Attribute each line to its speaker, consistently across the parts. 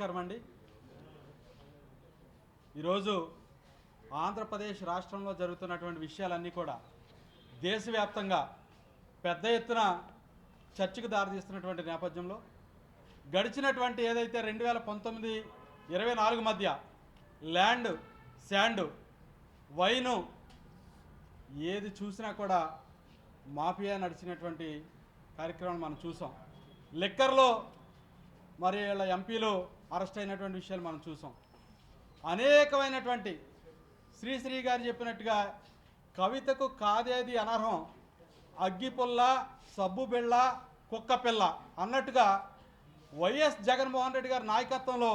Speaker 1: నమస్కారం అండి. ఈరోజు ఆంధ్రప్రదేశ్ రాష్ట్రంలో జరుగుతున్నటువంటి విషయాలన్నీ కూడా దేశవ్యాప్తంగా పెద్ద ఎత్తున చర్చకు దారితీస్తున్నటువంటి నేపథ్యంలో గడిచినటువంటి ఏదైతే 2019-24 మధ్య ల్యాండ్, శాండ్, వైను ఏది చూసినా కూడా మాఫియా నడిచినటువంటి కార్యక్రమాలు మనం చూసాం. లిక్కర్లో మరి వీళ్ళ ఎంపీలు అరెస్ట్ అయినటువంటి విషయాలు మనం చూసాం. అనేకమైనటువంటి శ్రీశ్రీ గారు చెప్పినట్టుగా కవితకు కాదేది అనర్హం, అగ్గిపుల్ల, సబ్బు బిళ్ళ, కుక్క పిల్ల అన్నట్టుగా వైఎస్ జగన్మోహన్ రెడ్డి గారి నాయకత్వంలో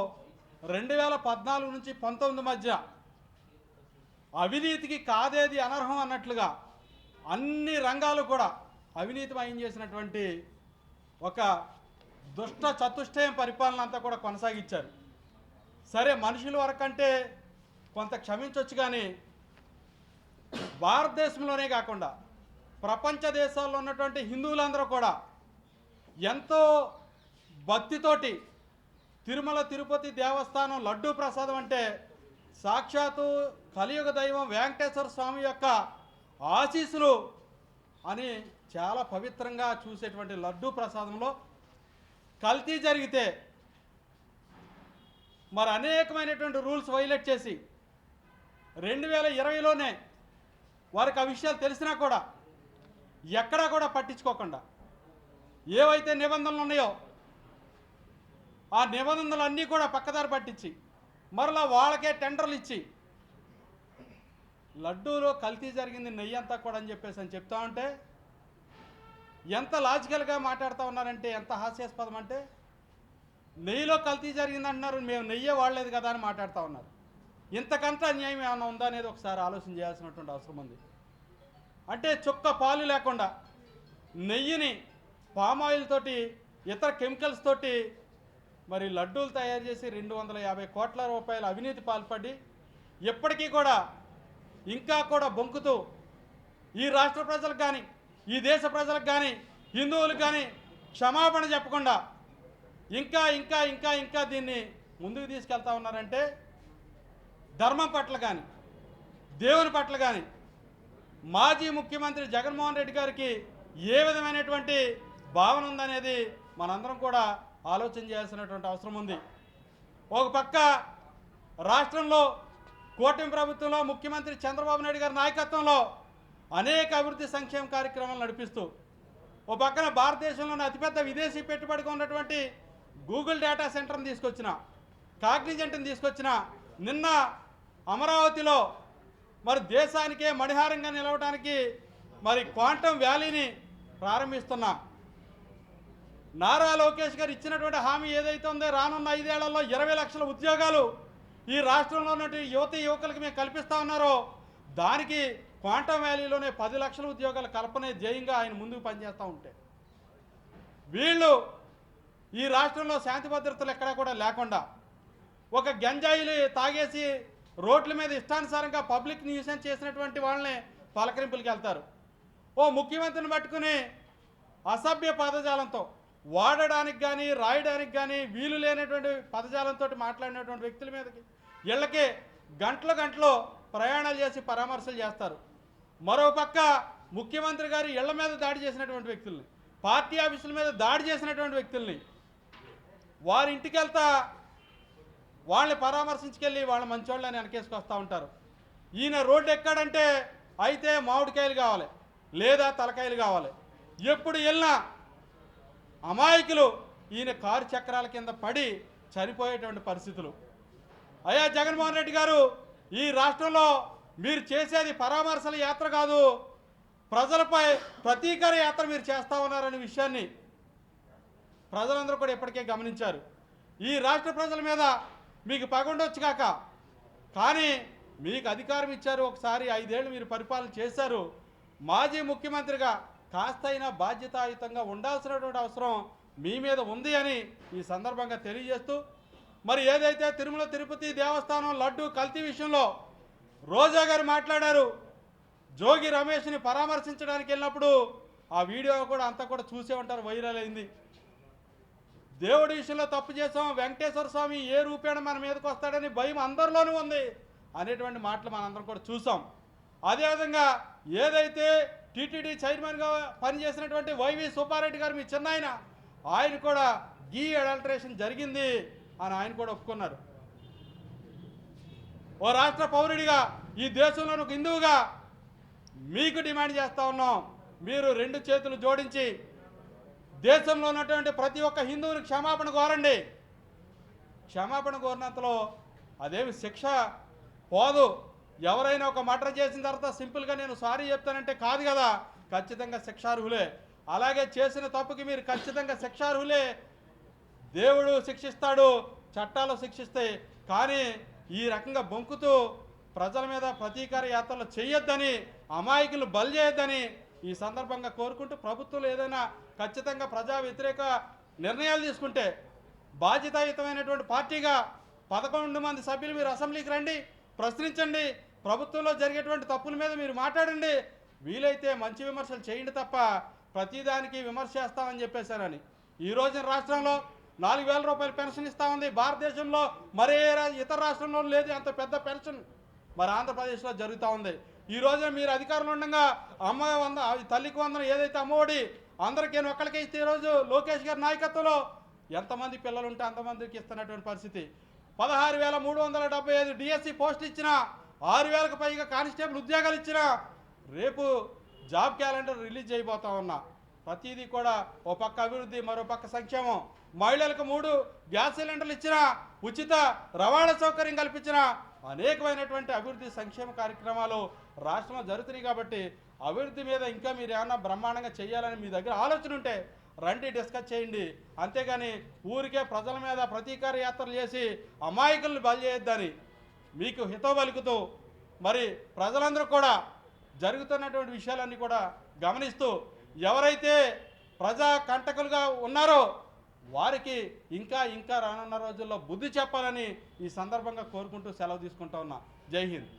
Speaker 1: 2014 నుంచి 19 మధ్య అవినీతికి కాదేది అనర్హం అన్నట్లుగా అన్ని రంగాలు కూడా అవినీతిమయం చేసినటువంటి ఒక దుష్ట చతుష్టయం పరిపాలన అంతా కూడా కొనసాగించారు. సరే, మనుషుల వరకంటే కొంత క్షమించవచ్చు, కానీ భారతదేశంలోనే కాకుండా ప్రపంచ దేశాల్లో ఉన్నటువంటి హిందువులందరూ కూడా ఎంతో భక్తితోటి తిరుమల తిరుపతి దేవస్థానం లడ్డూ ప్రసాదం అంటే సాక్షాత్తు కలియుగ దైవం వెంకటేశ్వర స్వామి యొక్క ఆశీస్సులు అని చాలా పవిత్రంగా చూసేటువంటి లడ్డూ ప్రసాదంలో కల్తీ జరిగితే మరి అనేకమైనటువంటి రూల్స్ వైలేట్ చేసి 2020లోనే వారికి ఆ విషయాలు తెలిసినా కూడా ఎక్కడా కూడా పట్టించుకోకుండా ఏవైతే నిబంధనలు ఉన్నాయో ఆ నిబంధనలన్నీ కూడా పక్కదారి పట్టించి మరలా వాళ్ళకే టెండర్లు ఇచ్చి లడ్డూలో కల్తీ జరిగింది నెయ్యి అంతా కూడా అని చెప్తా ఉంటే ఎంత లాజికల్గా మాట్లాడుతూ ఉన్నారంటే, ఎంత హాస్యాస్పదం అంటే, నెయ్యిలో కల్తీ జరిగిందంటున్నారు, మేము నెయ్యే వాడలేదు కదా అని మాట్లాడుతూ ఉన్నారు. ఇంతకంటే అన్యాయం ఏమైనా ఉందా అనేది ఒకసారి ఆలోచన చేయాల్సినటువంటి అవసరం ఉంది. అంటే చుక్క పాలు లేకుండా నెయ్యిని పామాయిల్ తోటి ఇతర కెమికల్స్ తోటి మరి లడ్డూలు తయారు చేసి 250 కోట్ల రూపాయల అవినీతి పాల్పడి ఇప్పటికీ కూడా ఇంకా కూడా బొంకుతూ ఈ రాష్ట్ర ప్రజలకు కానీ ఈ దేశ ప్రజలకు కానీ హిందువులకు కానీ క్షమాపణ చెప్పకుండా ఇంకా ఇంకా ఇంకా ఇంకా దీన్ని ముందుకు తీసుకెళ్తా ఉన్నారంటే ధర్మం పట్ల కానీ దేవుని పట్ల కానీ మాజీ ముఖ్యమంత్రి జగన్మోహన్ రెడ్డి గారికి ఏ విధమైనటువంటి భావన ఉందనేది మనందరం కూడా ఆలోచన చేయాల్సినటువంటి అవసరం ఉంది. ఒక పక్క రాష్ట్రంలో కూటమి ప్రభుత్వంలో ముఖ్యమంత్రి చంద్రబాబు నాయుడు గారి నాయకత్వంలో అనేక అభివృద్ధి సంక్షేమ కార్యక్రమాలు నడిపిస్తూ ఓ పక్కన భారతదేశంలోని అతిపెద్ద విదేశీ పెట్టుబడిగా ఉన్నటువంటి గూగుల్ డేటా సెంటర్ని తీసుకొచ్చిన, కాగ్నిజెంట్ని తీసుకొచ్చిన, నిన్న అమరావతిలో మరి దేశానికే మణిహారంగా నిలవడానికి మరి క్వాంటమ్ వ్యాలీని ప్రారంభిస్తున్నా. నారా లోకేష్ గారు ఇచ్చినటువంటి హామీ ఏదైతే ఉందో రానున్న 5 ఏళ్లలో 20 లక్షల ఉద్యోగాలు ఈ రాష్ట్రంలో ఉన్నటువంటి యువకులకి మేము కల్పిస్తా ఉన్నారో దానికి క్వాంటమ్ వ్యాలీలోనే 10 లక్షల ఉద్యోగాల కల్పనే ధ్యేయంగా ఆయన ముందుకు పనిచేస్తూ ఉంటే వీళ్ళు ఈ రాష్ట్రంలో శాంతి భద్రతలు ఎక్కడా కూడా లేకుండా ఒక గంజాయిలు తాగేసి రోడ్ల మీద ఇష్టానుసారంగా పబ్లిక్ న్యూసెన్స్ చేసినటువంటి వాళ్ళని పలకరింపులకు వెళ్తారు. ఓ ముఖ్యమంత్రిని పట్టుకుని అసభ్య పదజాలంతో వాడడానికి కానీ రాయడానికి కానీ వీలు లేనటువంటి పదజాలంతో మాట్లాడినటువంటి వ్యక్తుల మీదకి వీళ్ళకి గంటలు ప్రయాణాలు చేసి పరామర్శలు చేస్తారు. మరోపక్క ముఖ్యమంత్రి గారి ఇళ్ల మీద దాడి చేసినటువంటి వ్యక్తుల్ని, పార్టీ ఆఫీసుల మీద దాడి చేసినటువంటి వ్యక్తుల్ని వారి ఇంటికి వెళ్తా వాళ్ళని పరామర్శించుకెళ్ళి వాళ్ళ మంచోళ్ళని వెనకేసుకొస్తూ ఉంటారు. ఈయన రోడ్డు ఎక్కాడంటే అయితే మామిడికాయలు కావాలి లేదా తలకాయలు కావాలి. ఎప్పుడు వెళ్ళినా అమాయకులు ఈయన కారు చక్రాల కింద పడి చనిపోయేటువంటి పరిస్థితులు. అయ్యా జగన్మోహన్ రెడ్డి గారు, ఈ రాష్ట్రంలో మీరు చేసేది పరామర్శల యాత్ర కాదు, ప్రజలపై ప్రతీకార యాత్ర మీరు చేస్తూ ఉన్నారనే విషయాన్ని ప్రజలందరూ కూడా ఇప్పటికే గమనించారు. ఈ రాష్ట్ర ప్రజల మీద మీకు పగుండొచ్చు కాక, కానీ మీకు అధికారం ఇచ్చారు, ఒకసారి 5 ఏళ్ళు మీరు పరిపాలన చేశారు. మాజీ ముఖ్యమంత్రిగా కాస్తైనా బాధ్యతాయుతంగా ఉండాల్సినటువంటి అవసరం మీ మీద ఉంది అని ఈ సందర్భంగా తెలియజేస్తూ, మరి ఏదైతే తిరుమల తిరుపతి దేవస్థానం లడ్డు కల్తీ విషయంలో రోజా గారు మాట్లాడారు, జోగి రమేష్ని పరామర్శించడానికి వెళ్ళినప్పుడు ఆ వీడియో కూడా అంతా కూడా చూసే ఉంటారు, వైరల్ అయింది. దేవుడి విషయంలో తప్పు చేసాం, వెంకటేశ్వర స్వామి ఏ రూపేణ మన మీదకి వస్తాడని భయం అందరిలోనూ ఉంది అనేటువంటి మాటలు మనందరం కూడా చూసాం. అదేవిధంగా ఏదైతే టీటీడీ చైర్మన్గా పనిచేసినటువంటి వైవి సుబ్బారెడ్డి గారు, మీ చిన్నాయన, ఆయన కూడా గీ అడల్టరేషన్ జరిగింది అని ఆయన కూడా ఒప్పుకున్నారు. ఓ రాష్ట్ర పౌరుడిగా, ఈ దేశంలోని ఒక హిందువుగా మీకు డిమాండ్ చేస్తూ ఉన్నాం, మీరు రెండు చేతులు జోడించి దేశంలో ఉన్నటువంటి ప్రతి ఒక్క హిందువుని క్షమాపణ కోరండి. క్షమాపణ కోరినంతలో అదేమి శిక్ష పోదు. ఎవరైనా ఒక మర్డర్ చేసిన తర్వాత సింపుల్గా నేను సారీ చెప్తానంటే కాదు కదా, ఖచ్చితంగా శిక్షార్హులే. అలాగే చేసిన తప్పుకి మీరు ఖచ్చితంగా శిక్షార్హులే. దేవుడు శిక్షిస్తాడు, చట్టాలు శిక్షిస్తాయి. కానీ ఈ రకంగా బొంకుతూ ప్రజల మీద ప్రతీకార యాత్రలు చేయొద్దని, అమాయకులు బలి చేయొద్దని ఈ సందర్భంగా కోరుకుంటూ, ప్రభుత్వాలు ఏదైనా ఖచ్చితంగా ప్రజా వ్యతిరేక నిర్ణయాలు తీసుకుంటే బాధ్యతాయుతమైనటువంటి పార్టీగా 11 మంది సభ్యులు మీరు అసెంబ్లీకి రండి, ప్రశ్నించండి, ప్రభుత్వంలో జరిగేటువంటి తప్పుల మీద మీరు మాట్లాడండి, వీలైతే మంచి విమర్శలు చేయండి తప్ప ప్రతిదానికి విమర్శ చేస్తామని చెప్పేశారని. ఈ రోజున రాష్ట్రంలో 4,000 రూపాయల పెన్షన్ ఇస్తా ఉంది. భారతదేశంలో మరే ఇతర రాష్ట్రంలో లేదు అంత పెద్ద పెన్షన్, మరి ఆంధ్రప్రదేశ్లో జరుగుతూ ఉంది. ఈ రోజున మీరు అధికారంలో ఉండగా తల్లికి వందనం ఏదైతే అమ్మఒడి అందరికీ ఒక్కరికే ఇస్తే, ఈరోజు లోకేష్ గారి నాయకత్వంలో ఎంతమంది పిల్లలు ఉంటే అంతమందికి ఇస్తున్నటువంటి పరిస్థితి. 16,375 డిఎస్సి పోస్ట్ ఇచ్చిన, 6,000కు పైగా కానిస్టేబుల్ ఉద్యోగాలు ఇచ్చిన, రేపు జాబ్ క్యాలెండర్ రిలీజ్ చేయబోతా ఉన్నా. ప్రతిదీ కూడా ఓ పక్క అభివృద్ధి, మరో పక్క సంక్షేమం. మహిళలకు 3 గ్యాస్ సిలిండర్లు ఇచ్చిన, ఉచిత రవాణా సౌకర్యం కల్పించిన, అనేకమైనటువంటి అభివృద్ధి సంక్షేమ కార్యక్రమాలు రాష్ట్రంలో జరుగుతున్నాయి. కాబట్టి అభివృద్ధి మీద ఇంకా మీరు ఏమన్నా బ్రహ్మాండంగా చేయాలని మీ దగ్గర ఆలోచన ఉంటే రండి, డిస్కస్ చేయండి. అంతేగాని ఊరికే ప్రజల మీద ప్రతీకార యాత్రలు చేసి అమాయకులను బలి చేయొద్దని మీకు హితవు పలుకుతూ, మరి ప్రజలందరూ కూడా జరుగుతున్నటువంటి విషయాలన్నీ కూడా గమనిస్తూ, ఎవరైతే ప్రజా కంటకులుగా ఉన్నారో వారికి ఇంకా ఇంకా రానున్న రోజుల్లో బుద్ధి చెప్పాలని ఈ సందర్భంగా కోరుకుంటూ సెలవు తీసుకుంటా ఉన్నా. జై హింద్.